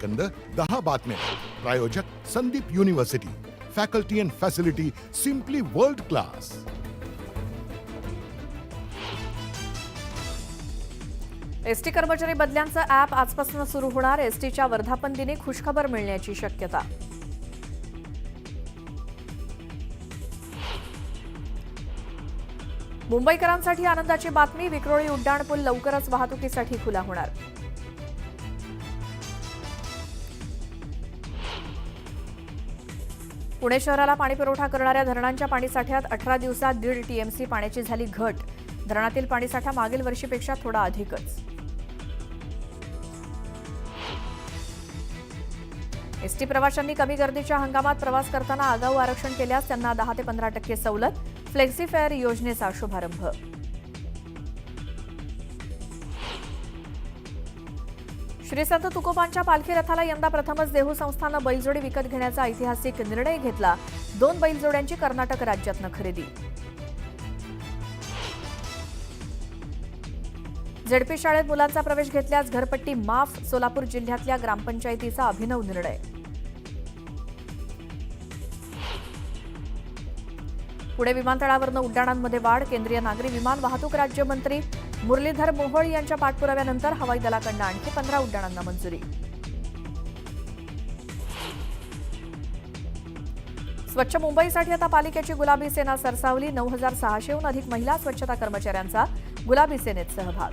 Second 10 बातम्या. प्रायोजक Sandeep university. Faculty and facility simply world class. ST कर्मचारी बदल्यांचं ॲप आजपासून सुरू होणार. एसटीच्या वर्धापन दिनी खुशखबर मिळण्याची शक्यता. मुंबईकरांसाठी आनंदाची बातमी. विक्रोळी उड्डाणपूल लवकरच वाहतुकीसाठी खुला होणार. पुणे शहराला पाणीपुरवठा करणाऱ्या धरणांच्या पाणीसाठ्यात 18 दिवसात 1.5 टीएमसी पाण्याची झाली घट. धरणातील पाणीसाठा मागील वर्षीपेक्षा थोडा अधिकच. एसटी प्रवाशांनी कमी गर्दीच्या हंगामात प्रवास करताना आगाऊ आरक्षण केल्यास त्यांना 10 ते 15% सवलत. फ्लेक्सी फेअर योजनेचा शुभारंभ. श्री संत तुकोबांच्या पालखी रथाला यंदा प्रथमच देहू संस्थानं बैलजोडी विकत घेण्याचा ऐतिहासिक निर्णय घेतला. 2 बैलजोड्यांची कर्नाटक राज्यातनं खरेदी. झेडपी शाळेत मुलांचा प्रवेश घेतल्यास घरपट्टी माफ. सोलापूर जिल्ह्यातल्या ग्रामपंचायतीचा अभिनव निर्णय. पुणे विमानतळावरनं उड्डाणांमध्ये वाढ. केंद्रीय नागरी विमान वाहतूक राज्यमंत्री मुरलीधर मोहोळ यांच्या पाठपुराव्यानंतर हवाई दलाकडून आणखी 15 उड्डाणांना मंजुरी. स्वच्छ मुंबईसाठी आता पालिकेची गुलाबी सेना सरसावली. 9,600हून अधिक महिला स्वच्छता कर्मचाऱ्यांचा गुलाबी सेनेत सहभाग.